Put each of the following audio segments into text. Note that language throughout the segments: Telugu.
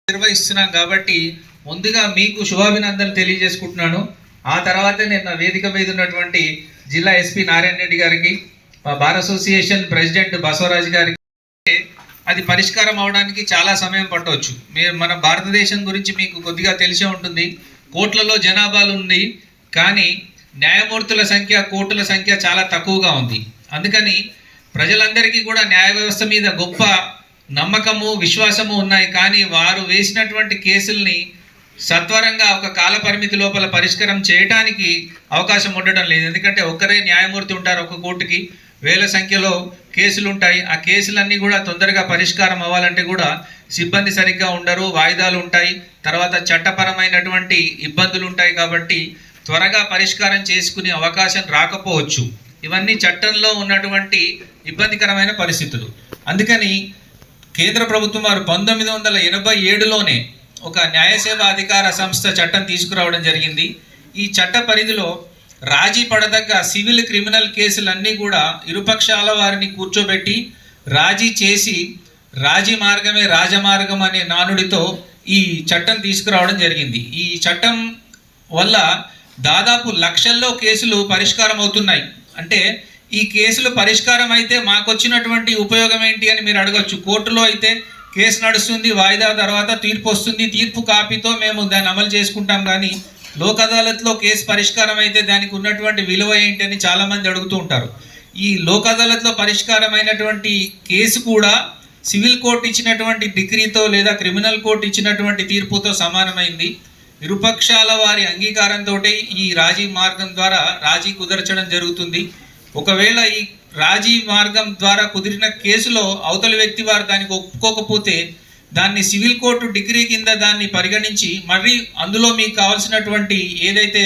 నిర్వహిస్తున్నాం కాబట్టి ముందుగా మీకు శుభాభినందనలు తెలియజేసుకుంటున్నాను. ఆ తర్వాత నేను వేదిక మీద ఉన్నటువంటి జిల్లా ఎస్పీ నారాయణ రెడ్డి గారికి, మా బార్ అసోసియేషన్ ప్రెసిడెంట్ బసవరాజు గారికి, అది పరిష్కారం అవడానికి చాలా సమయం పట్టవచ్చు. మన భారతదేశం గురించి మీకు కొద్దిగా తెలిసే ఉంటుంది. కోట్లలో జనాభాలు ఉంది, కానీ న్యాయమూర్తుల సంఖ్య, కోర్టుల సంఖ్య చాలా తక్కువగా ఉంది. అందుకని ప్రజలందరికీ కూడా న్యాయ వ్యవస్థ మీద గొప్ప నమ్మకము, విశ్వాసము ఉన్నాయి. కానీ వారు వేసినటువంటి కేసుల్ని సత్వరంగా ఒక కాల పరిమితి లోపల పరిష్కారం చేయడానికి అవకాశం ఉండటం లేదు. ఎందుకంటే ఒక్కరే న్యాయమూర్తి ఉంటారు, ఒక కోర్టుకి వేల సంఖ్యలో కేసులు ఉంటాయి. ఆ కేసులన్నీ కూడా తొందరగా పరిష్కారం అవ్వాలంటే కూడా సిబ్బంది సరిగ్గా ఉండరు, వాయిదాలు ఉంటాయి, తర్వాత చట్టపరమైనటువంటి ఇబ్బందులు ఉంటాయి. కాబట్టి త్వరగా పరిష్కారం చేసుకునే అవకాశం రాకపోవచ్చు. ఇవన్నీ చట్టంలో ఉన్నటువంటి ఇబ్బందికరమైన పరిస్థితులు. అందుకని కేంద్ర ప్రభుత్వం వారు 1987లోనే ఒక న్యాయసేవ అధికార సంస్థ చట్టం తీసుకురావడం జరిగింది. ఈ చట్ట పరిధిలో రాజీ పడదగ్గ సివిల్, క్రిమినల్ కేసులన్నీ కూడా ఇరుపక్షాల వారిని కూర్చోబెట్టి రాజీ చేసి, రాజీ మార్గమే రాజమార్గం అనే నానుడితో ఈ చట్టం తీసుకురావడం జరిగింది. ఈ చట్టం వల్ల దాదాపు లక్షల్లో కేసులు పరిష్కారం అవుతున్నాయి. అంటే ఈ కేసులు పరిష్కారం అయితే మాకు వచ్చినటువంటి ఉపయోగం ఏంటి అని మీరు అడగచ్చు. కోర్టులో అయితే కేసు నడుస్తుంది, వాయిదా తర్వాత తీర్పు వస్తుంది, తీర్పు కాపీతో మేము దాన్ని అమలు చేసుకుంటాం. కానీ లోక్ అదాలత్లో కేసు పరిష్కారం అయితే దానికి ఉన్నటువంటి విలువ ఏంటి అని చాలామంది అడుగుతూ ఉంటారు. ఈ లోక్ అదాలత్లో పరిష్కారమైనటువంటి కేసు కూడా సివిల్ కోర్టు ఇచ్చినటువంటి డిగ్రీతో లేదా క్రిమినల్ కోర్టు ఇచ్చినటువంటి తీర్పుతో సమానమైంది. ఇరుపక్షాల వారి అంగీకారంతో ఈ రాజీ మార్గం ద్వారా రాజీ కుదర్చడం జరుగుతుంది. ఒకవేళ ఈ రాజీ మార్గం ద్వారా కుదిరిన కేసులో అవతలి వ్యక్తి వారు దానికి ఒప్పుకోకపోతే దాన్ని సివిల్ కోర్టు డిగ్రీ కింద దాన్ని పరిగణించి మళ్ళీ అందులో మీకు కావాల్సినటువంటి ఏదైతే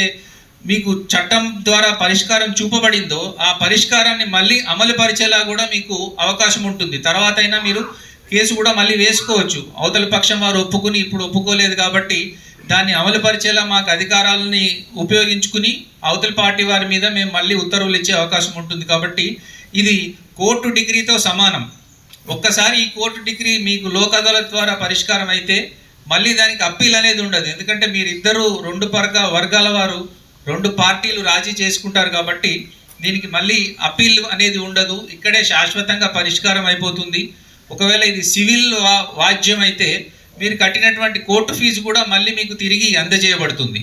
మీకు చట్టం ద్వారా పరిష్కారం చూపబడిందో ఆ పరిష్కారాన్ని మళ్ళీ అమలు పరిచేలా కూడా మీకు అవకాశం ఉంటుంది. తర్వాత అయినా మీరు కేసు కూడా మళ్ళీ వేసుకోవచ్చు. అవతలి పక్షం వారు ఒప్పుకుని ఇప్పుడు ఒప్పుకోలేదు కాబట్టి దాన్ని అమలు పరిచేలా మాకు అధికారాలని ఉపయోగించుకుని అవతలి పార్టీ వారి మీద మేము మళ్ళీ ఉత్తర్వులు ఇచ్చే అవకాశం ఉంటుంది. కాబట్టి ఇది కోర్టు డిగ్రీతో సమానం. ఒక్కసారి ఈ కోర్టు డిగ్రీ మీకు లోక్ అదాలత్ ద్వారా పరిష్కారం అయితే మళ్ళీ దానికి అప్పీల్ అనేది ఉండదు. ఎందుకంటే మీరిద్దరూ రెండు వర్గాల వారు, రెండు పార్టీలు రాజీ చేసుకుంటారు కాబట్టి దీనికి మళ్ళీ అప్పీల్ అనేది ఉండదు. ఇక్కడే శాశ్వతంగా పరిష్కారం అయిపోతుంది. ఒకవేళ ఇది సివిల్ వాద్యం అయితే మీరు కట్టినటువంటి కోర్టు ఫీజు కూడా మళ్ళీ మీకు తిరిగి అందజేయబడుతుంది.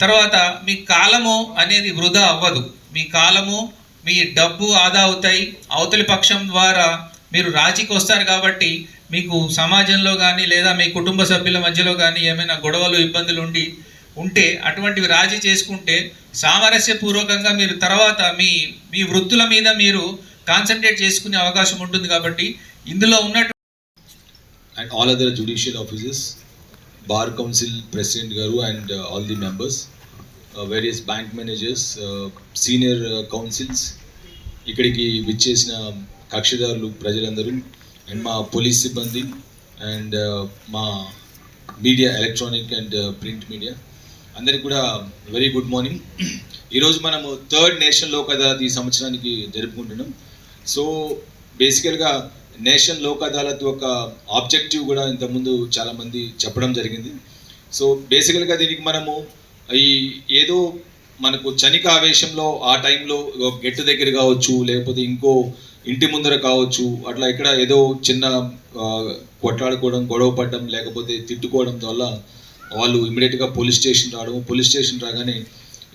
తర్వాత మీ కాలము అనేది వృధా అవ్వదు. మీ కాలము, మీ డబ్బు ఆదా అవుతాయి. అవతలి పక్షం ద్వారా మీరు రాజీకి వస్తారు కాబట్టి మీకు సమాజంలో కానీ లేదా మీ కుటుంబ సభ్యుల మధ్యలో కానీ ఏమైనా గొడవలు, ఇబ్బందులు ఉంటే అటువంటివి రాజీ చేసుకుంటే సామరస్యపూర్వకంగా మీరు తర్వాత మీ వృత్తుల మీద మీరు కాన్సన్ట్రేట్ చేసుకునే అవకాశం ఉంటుంది. కాబట్టి ఇందులో ఉన్నట్టు and all other judicial officers, bar council president garu and all the members, various bank managers, senior councils, ఇక్కడికి విచ్చేసిన కక్షిదారులు ప్రజలందరూ, అండ్ మా పోలీస్ సిబ్బంది, అండ్ మా media, electronic and print media అందరికి కూడా వెరీ గుడ్ మార్నింగ్. ఈరోజు మనము 3rd నేషనల్ లోక్ అదాలత్ ఈ సంవత్సరానికి జరుపుకుంటున్నాం. సో బేసికల్గా నేషనల్ లోక్ అదాలత్ ఒక ఆబ్జెక్టివ్ కూడా ఇంతకుముందు చాలామంది చెప్పడం జరిగింది. సో బేసికల్గా దీనికి మనము ఏదో మనకు చనిక ఆవేశంలో ఆ టైంలో గెట్టు దగ్గర కావచ్చు, లేకపోతే ఇంకో ఇంటి ముందర కావచ్చు, అట్లా ఇక్కడ ఏదో చిన్న కొట్లాడుకోవడం, గొడవ పడడం, లేకపోతే తిట్టుకోవడం వల్ల వాళ్ళు ఇమీడియట్గా పోలీస్ స్టేషన్ రావడము, పోలీస్ స్టేషన్ రాగానే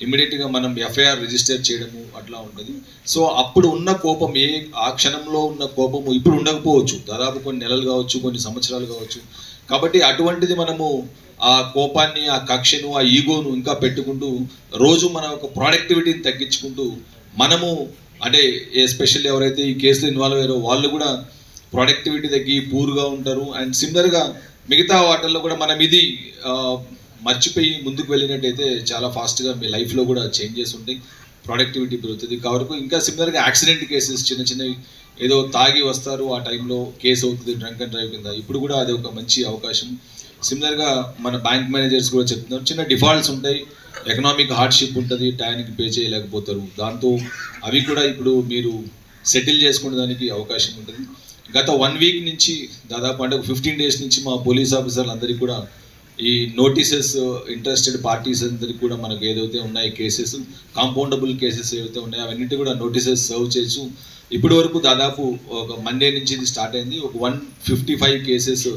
ఇమీడియట్గా మనం ఎఫ్ఐఆర్ రిజిస్టర్ చేయడము అట్లా ఉంటుంది. సో అప్పుడు ఉన్న కోపం, ఆ క్షణంలో ఉన్న కోపము ఇప్పుడు ఉండకపోవచ్చు, దాదాపు కొన్ని నెలలు కావచ్చు, కొన్ని సంవత్సరాలు కావచ్చు. కాబట్టి అటువంటిది మనము ఆ కోపాన్ని, ఆ కక్షను, ఆ ఈగోను ఇంకా పెట్టుకుంటూ రోజు మన ఒక ప్రొడక్టివిటీని తగ్గించుకుంటూ మనము అంటే ఎస్పెషల్లీ ఎవరైతే ఈ కేసులో ఇన్వాల్వ్ అయ్యారో వాళ్ళు కూడా ప్రొడక్టివిటీ తగ్గి పూర్గా ఉంటారు. అండ్ సిమిలర్గా మిగతా వాటిల్లో కూడా మనం ఇది మర్చిపోయి ముందుకు వెళ్ళినట్టయితే చాలా ఫాస్ట్గా మీ లైఫ్లో కూడా చేంజెస్ ఉంటాయి, ప్రొడక్టివిటీ పెరుగుతుంది. కాబట్టి ఇంకా సిమిలర్గా యాక్సిడెంట్ కేసెస్ చిన్న చిన్నవి ఏదో తాగి వస్తారు, ఆ టైంలో కేసు అవుతుంది డ్రంక్ అండ్ డ్రైవ్ కింద. ఇప్పుడు కూడా అది ఒక మంచి అవకాశం. సిమిలర్గా మన బ్యాంక్ మేనేజర్స్ కూడా చెప్తున్నారు, చిన్న డిఫాల్ట్స్ ఉంటాయి, ఎకనామిక్ హార్డ్షిప్ ఉంటుంది, టైంకి పే చేయలేకపోతారు, దాంతో అవి కూడా ఇప్పుడు మీరు సెటిల్ చేసుకునే దానికి అవకాశం ఉంటుంది. గత 1 వీక్ నుంచి దాదాపు అంటే 15 డేస్ నుంచి మా పోలీస్ ఆఫీసర్లు అందరికీ కూడా ఈ నోటీసెస్ ఇంట్రెస్టెడ్ పార్టీస్ అందరికీ కూడా మనకు ఏదైతే ఉన్నాయి కేసెస్, కాంపౌండబుల్ కేసెస్ ఏవైతే ఉన్నాయో అవన్నిటి కూడా నోటీసెస్ సర్వ్ చేసి ఇప్పటి వరకు దాదాపు ఒక మండే నుంచి ఇది స్టార్ట్ అయింది. ఒక 155 కేసెస్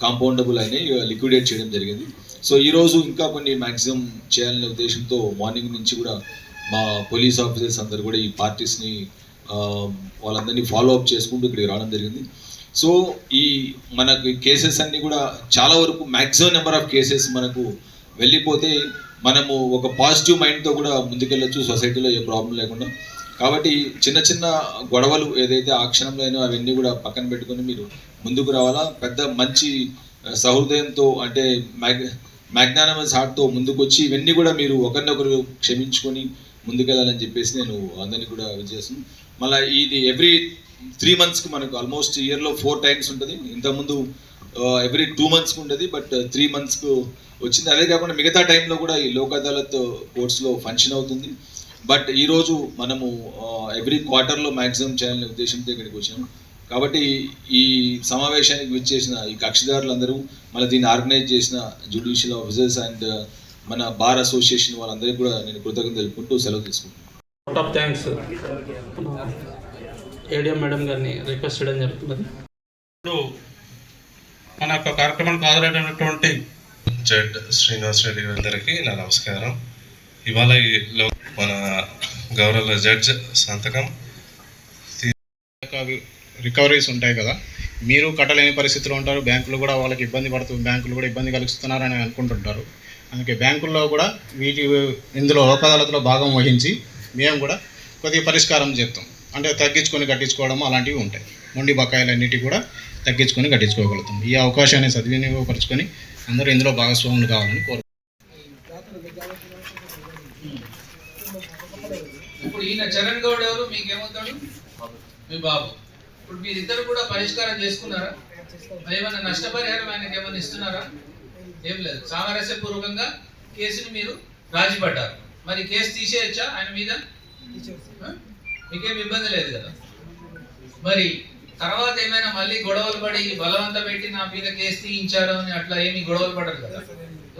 కాంపౌండబుల్ అయినాయి, లిక్విడేట్ చేయడం జరిగింది. సో ఈరోజు ఇంకా కొన్ని మ్యాక్సిమం చేయాలనే ఉద్దేశంతో మార్నింగ్ నుంచి కూడా మా పోలీస్ ఆఫీసర్స్ అందరు కూడా ఈ పార్టీస్ని వాళ్ళందరినీ ఫాలో అప్ చేసుకుంటూ ఇక్కడికి రావడం జరిగింది. సో ఈ మనకి కేసెస్ అన్నీ కూడా చాలా వరకు మ్యాక్సిమం నెంబర్ ఆఫ్ కేసెస్ మనకు వెళ్ళిపోతే మనము ఒక పాజిటివ్ మైండ్తో కూడా ముందుకెళ్ళొచ్చు, సొసైటీలో ఏ ప్రాబ్లం లేకుండా. కాబట్టి చిన్న చిన్న గొడవలు ఏదైతే ఆ క్షణంలో అయినా అవన్నీ కూడా పక్కన పెట్టుకొని మీరు ముందుకు రావాలా. పెద్ద మంచి సహృదయంతో అంటే మ్యాగ్నానమస్ హార్ట్తో ముందుకు వచ్చి ఇవన్నీ కూడా మీరు ఒకరినొకరు క్షమించుకొని ముందుకెళ్ళాలని చెప్పేసి నేను అందరినీ కూడా విజేస్తాను. మళ్ళీ ఇది ఎవ్రీ 3 monthsకి మనకు ఆల్మోస్ట్ ఇయర్లో 4 times ఉంటుంది. ఇంతకుముందు ఎవ్రీ 2 monthsకి ఉండేది, బట్ 3 monthsకు వచ్చింది. అదే కాకుండా మిగతా టైంలో కూడా ఈ లోక్ అదాలత్ కోర్ట్స్లో ఫంక్షన్ అవుతుంది. బట్ ఈరోజు మనము ఎవ్రీ క్వార్టర్లో మ్యాక్సిమం చేయాలనే ఉద్దేశంతో ఇక్కడికి వచ్చాము. కాబట్టి ఈ సమావేశానికి విచ్చేసిన ఈ కక్షిదారులందరూ, మళ్ళీ దీన్ని ఆర్గనైజ్ చేసిన జ్యుడిషియల్ ఆఫీసర్స్ అండ్ మన బార్ అసోసియేషన్ వాళ్ళందరికీ కూడా నేను కృతజ్ఞతలు తెలుపుకుంటూ సెలవు తీసుకుంటున్నాను. Out of thanks ATM madam గారిని రిక్వెస్ట్ చేయడం జరుగుతున్నది. ఇప్పుడు మన యొక్క కార్యక్రమానికి హాజరైనటువంటి జడ్ శ్రీనివాస్ రెడ్డి గారికి నా నమస్కారం. ఇవాళ మన గౌరవ జడ్జ్ సంతకం రికవరీస్ ఉంటాయి కదా, మీరు కట్టలేని పరిస్థితిలో ఉంటారు, బ్యాంకులు కూడా వాళ్ళకి బ్యాంకులు కూడా ఇబ్బంది కలిగిస్తున్నారని అనుకుంటుంటారు. అందుకే బ్యాంకుల్లో కూడా ఇందులో లోక్ అదాలత్లో భాగం వహించి మేము కూడా కొద్దిగా పరిష్కారం చెప్తాం. అంటే తగ్గించుకొని కట్టించుకోవడం అలాంటివి ఉంటాయి. మొండి బకాయిలన్నిటి కూడా తగ్గించుకొని కట్టించుకోగలుగుతాం. ఈ అవకాశాన్ని సద్వినియోగపరుచుకొని అందరూ ఇందులో భాగస్వాములు కావాలని కోరుకుంటున్నాం. ఇప్పుడు ఈయన చరణ్ గౌడ్ ఎవరు, మీకేమవుతాడు? మీ బాబు. ఇప్పుడు మీరిద్దరు కూడా పరిష్కారం చేసుకున్నారా? ఏమైనా నష్టపరిహారం ఆయనకి ఏమైనా ఇస్తున్నారా? ఏం లేదు, సామరస్యపూర్వకంగా కేసుని మీరు రాజీ పడ్డారు. మరి కేసు తీసేయచ్చా ఆయన మీద? మీకేం ఇబ్బంది లేదు కదా. మరి తర్వాత ఏమైనా మళ్ళీ గొడవలు పడి బలవంత పెట్టి నా మీద కేసు తీయించారు అని అట్లా ఏమి గొడవలు పడరు కదా.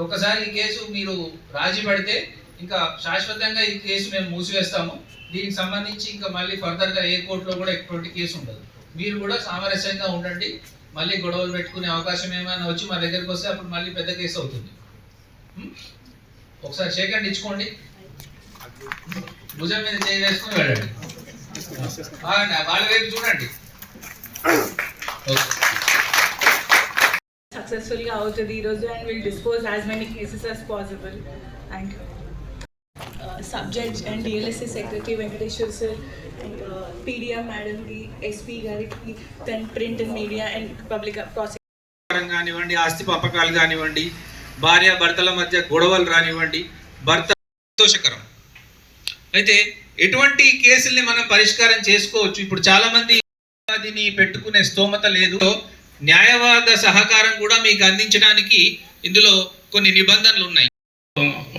ఒకసారి ఈ కేసు మీరు రాజీ పడితే ఇంకా శాశ్వతంగా ఈ కేసు మేము మూసివేస్తాము. దీనికి సంబంధించి ఇంకా మళ్ళీ ఫర్దర్గా ఏ కోర్టులో కూడా ఎటువంటి కేసు ఉండదు. మీరు కూడా సామరస్యంగా ఉండండి. మళ్ళీ గొడవలు పెట్టుకునే అవకాశం ఏమైనా వచ్చి మా దగ్గరికి వస్తే అప్పుడు మళ్ళీ పెద్ద కేసు అవుతుంది. ఒకసారి షేక్ ఇచ్చుకోండి, భుజం మీద చేయి వేసుకుని వెళ్ళండి. వాళ్ళ వైపు చూడండి. సక్సెస్ఫుల్గా అవుతుంది ఈరోజు and will dispose as many cases as possible. Thank you. Subject and DLSA secretary Venkateshwar sir and PDM మేడంకి, ఎస్పీ గారికి, then print and media and public prosecution కానివ్వండి, ఆస్తి పంపకాలు కానివ్వండి, భార్య భర్తల మధ్య గొడవలు రానివ్వండి, భర్త సంతోషకరం. అయితే ఎటువంటి కేసుల్ని మనం పరిష్కారం చేసుకోవచ్చు. ఇప్పుడు చాలా మంది దీన్ని పెట్టుకునే స్తోమత లేదు. న్యాయవాద సహకారం కూడా మీకు అందించడానికి ఇందులో కొన్ని నిబంధనలు ఉన్నాయి.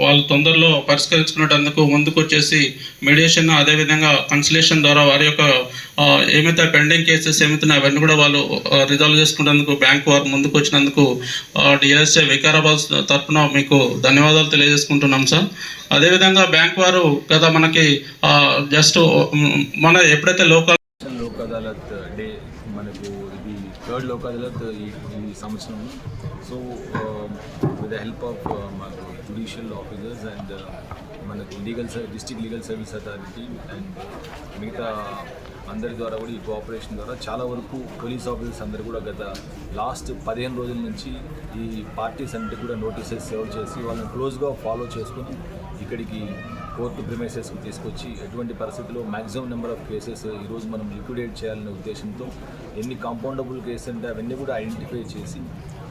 వాళ్ళు తొందరలో పరిష్కరించుకునేటందుకు ముందుకు వచ్చేసి మీడియేషన్, అదేవిధంగా కన్సలేషన్ ద్వారా వారి యొక్క ఏమైతే పెండింగ్ కేసెస్ ఏమవుతున్నాయి అవన్నీ కూడా వాళ్ళు రిజాల్వ్ చేసుకునేందుకు బ్యాంకు వారు ముందుకు వచ్చినందుకు డిఎస్ఏ వికారాబాద్ తరఫున మీకు ధన్యవాదాలు తెలియజేసుకుంటున్నాం సార్. అదేవిధంగా బ్యాంక్ వారు కదా మనకి జస్ట్ మన ఎప్పుడైతే లోక్ అదాలత్ డే మనకు ఇది 3rd లోక్ అదాలత్ ఈ సంవత్సరం. So with the help of మాకు జ్యుడిషియల్ ఆఫీసర్స్ అండ్ మనకు district legal service authority and మిగతా అందరి ద్వారా కూడా ఈ కోఆపరేషన్ ద్వారా చాలా వరకు పోలీస్ ఆఫీసర్స్ అందరూ కూడా గత లాస్ట్ 15 రోజుల నుంచి ఈ పార్టీస్ అన్నిటి కూడా నోటీసెస్ సర్వ్ చేసి వాళ్ళని క్లోజ్గా ఫాలో చేసుకుని ఇక్కడికి కోర్టు ప్రిమైసెస్కి తీసుకొచ్చి ఎటువంటి పరిస్థితుల్లో మ్యాక్సిమం నెంబర్ ఆఫ్ కేసెస్ ఈరోజు మనం లిక్విడేట్ చేయాలనే ఉద్దేశంతో ఎన్ని కాంపౌండబుల్ కేసెస్ అంటే అవన్నీ కూడా ఐడెంటిఫై చేసి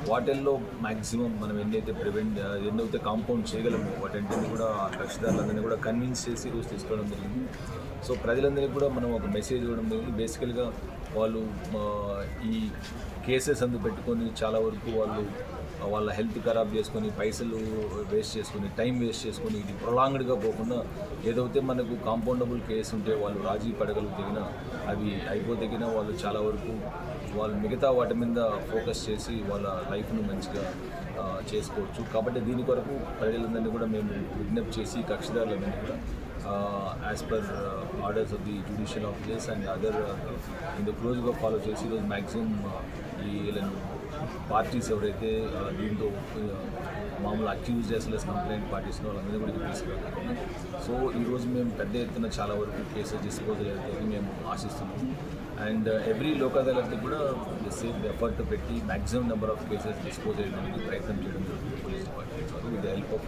వాటిల్లో మ్యాక్సిమం మనం ఎన్నైతే కాంపౌండ్ చేయగలమో వాటంటిని కూడా కక్షిదారులందరినీ కూడా కన్విన్స్ చేసి ఈరోజు తీసుకోవడం జరిగింది. సో ప్రజలందరికీ కూడా మనం ఒక మెసేజ్ ఇవ్వడం జరిగింది. బేసికల్గా వాళ్ళు ఈ కేసెస్ అందు పెట్టుకొని చాలా వరకు వాళ్ళ హెల్త్ ఖరాబ్ చేసుకొని, పైసలు వేస్ట్ చేసుకొని, టైం వేస్ట్ చేసుకొని, ఇది ప్రొలాంగ్డ్గా పోకుండా ఏదైతే మనకు కాంపౌండబుల్ కేసు ఉంటే వాళ్ళు రాజీ పడగలిగిన అవి అయిపోతగిన వాళ్ళు చాలా వరకు వాళ్ళు మిగతా వాటి మీద ఫోకస్ చేసి వాళ్ళ లైఫ్ను మంచిగా చేసుకోవచ్చు. కాబట్టి దీని కొరకు ప్రజలందరినీ కూడా మేము విజ్ఞప్తి చేసి కక్షిదారులందరినీ కూడా as per orders of the judicial officers and other ఇందులో క్లోజ్గా ఫాలో చేసి ఈరోజు మ్యాక్సిమం వీళ్ళను పార్టీస్ ఎవరైతే దీంతో మామూలు అక్యూజ్ చేసలేస్ కంప్లైంట్ పార్టీస్ వాళ్ళందరినీ కూడా తీసుకురావాలి. సో ఈరోజు మేము పెద్ద ఎత్తున చాలా వరకు కేసెస్ డిస్పోజల్ అవుతాయని మేము ఆశిస్తున్నాము. అండ్ ఎవ్రీ లోక్ అదాలత్కి కూడా సేమ్ ఎఫర్ట్ పెట్టి maximum number of cases dispose చేయడానికి ప్రయత్నం చేయడం జరుగుతుంది పోలీస్ డిపార్ట్మెంట్ వాళ్ళు with the help of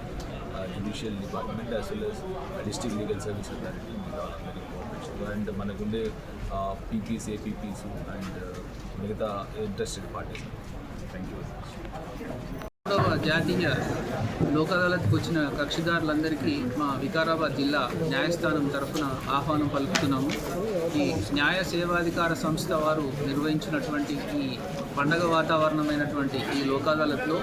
judicial department as well as district legal service authority వాళ్ళందరికీ కోఆపరేషన్ అండ్ మనకుండే పీపీస్ ఏపీపీస్ అండ్ మిగతా interested parties. Thank you very much. జాతీయ లోక్ అదాలత్కి వచ్చిన కక్షిదారులందరికీ మా వికారాబాద్ జిల్లా న్యాయస్థానం తరఫున ఆహ్వానం పలుకుతున్నాము. ఈ న్యాయ సేవాధికార సంస్థ వారు నిర్వహించినటువంటి ఈ పండగ వాతావరణమైనటువంటి ఈ లోక్ అదాలత్లో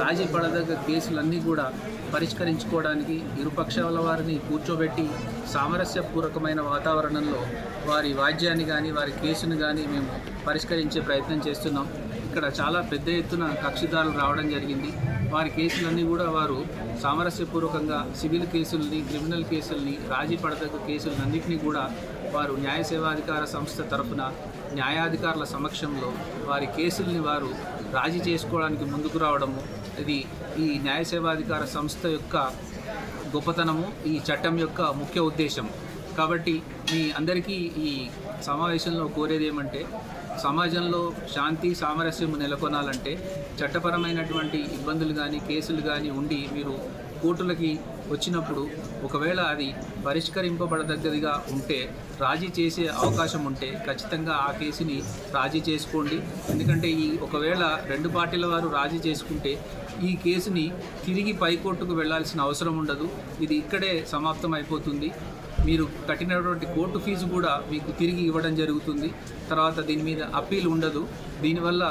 రాజీ పడదగ్గ కేసులన్నీ కూడా పరిష్కరించుకోవడానికి ఇరుపక్షాల వారిని కూర్చోబెట్టి సామరస్యపూర్వకమైన వాతావరణంలో వారి వాద్యాన్ని కానీ వారి కేసును కానీ మేము పరిష్కరించే ప్రయత్నం చేస్తున్నాం. ఇక్కడ చాలా పెద్ద ఎత్తున కక్షిదారులు రావడం జరిగింది. వారి కేసులన్నీ కూడా వారు సామరస్యపూర్వకంగా సివిల్ కేసుల్ని, క్రిమినల్ కేసుల్ని, రాజీ పడదగ్గ కేసులన్నింటినీ కూడా వారు న్యాయ సేవాధికార సంస్థ తరఫున న్యాయాధికారుల సమక్షంలో వారి కేసుల్ని వారు రాజీ చేసుకోవడానికి ముందుకు రావడము ఇది ఈ న్యాయ సేవాధికార సంస్థ యొక్క గొప్పతనము, ఈ చట్టం యొక్క ముఖ్య ఉద్దేశం. కాబట్టి మీ అందరికీ ఈ సమావేశంలో కోరేది ఏమంటే, సమాజంలో శాంతి సామరస్యం నెలకొనాలంటే చట్టపరమైనటువంటి ఇబ్బందులు కానీ కేసులు కానీ ఉండి మీరు కోర్టులకి వచ్చినప్పుడు ఒకవేళ అది పరిష్కరింపబడదగ్గదిగా ఉంటే, రాజీ చేసే అవకాశం ఉంటే ఖచ్చితంగా ఆ కేసుని రాజీ చేసుకోండి. ఎందుకంటే ఒకవేళ రెండు పార్టీల వారు రాజీ చేసుకుంటే ఈ కేసుని తిరిగి పైకోర్టుకు వెళ్లాల్సిన అవసరం ఉండదు. ఇది ఇక్కడే సమాప్తం అయిపోతుంది. మీరు కట్టినటువంటి కోర్టు ఫీజు కూడా మీకు తిరిగి ఇవ్వడం జరుగుతుంది. తర్వాత దీని మీద అప్పీల్ ఉండదు. దీనివల్ల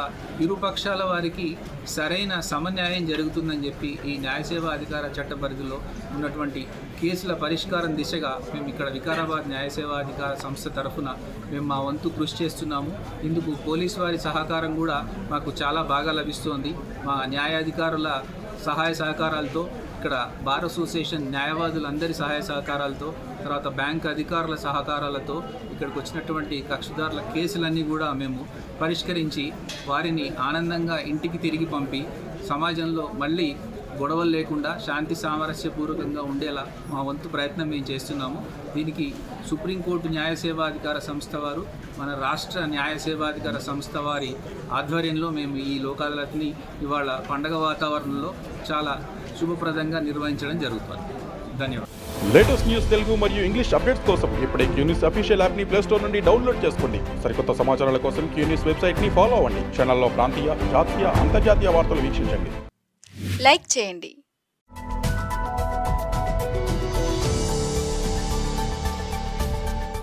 ఇరుపక్షాల వారికి సరైన సమన్యాయం జరుగుతుందని చెప్పి ఈ న్యాయ సేవా అధికార చట్ట పరిధిలో ఉన్నటువంటి కేసుల పరిష్కారం దిశగా మేము ఇక్కడ వికారాబాద్ న్యాయ సేవా అధికార సంస్థ తరఫున మేము మా వంతు కృషి చేస్తున్నాము. ఇందుకు పోలీసు వారి సహకారం కూడా మాకు చాలా బాగా లభిస్తోంది. మా న్యాయాధికారుల సహాయ సహకారాలతో, ఇక్కడ బార్ అసోసియేషన్ న్యాయవాదులందరి సహాయ సహకారాలతో, తర్వాత బ్యాంక్ అధికారుల సహకారాలతో ఇక్కడికి వచ్చినటువంటి కక్షిదారుల కేసులన్నీ కూడా మేము పరిష్కరించి వారిని ఆనందంగా ఇంటికి తిరిగి పంపి సమాజంలో మళ్ళీ గొడవలు లేకుండా శాంతి సామరస్యపూర్వకంగా ఉండేలా మా వంతు ప్రయత్నం మేము చేస్తున్నాము. దీనికి సుప్రీంకోర్టు న్యాయ సేవాధికార సంస్థ వారు, మన రాష్ట్ర న్యాయ సేవాధికార సంస్థ వారి ఆధ్వర్యంలో మేము ఈ లోక్ అదాలత్ని ఇవాళ పండగ వాతావరణంలో చాలా శుభప్రదంగా నిర్వహించడం జరుగుతుంది. ధన్యవాదాలు. లేటెస్ట్ న్యూస్ తెలుగు మరియు ఇంగ్లీష్ అప్డేట్స్ కోసం ఇప్పుడే క్యూన్యూస్ అఫీషియల్ యాప్ని ప్లే స్టోర్ నుండి డౌన్లోడ్ చేసుకోండి. సరికొత్త సమాచారాల కోసం క్యూన్యూస్ వెబ్సైట్ని ఫాలో అవ్వండి. ఛానల్లో ప్రాంతీయ, జాతీయ, అంతర్జాతీయ వార్తలు వీక్షించండి. లైక్ చేయండి.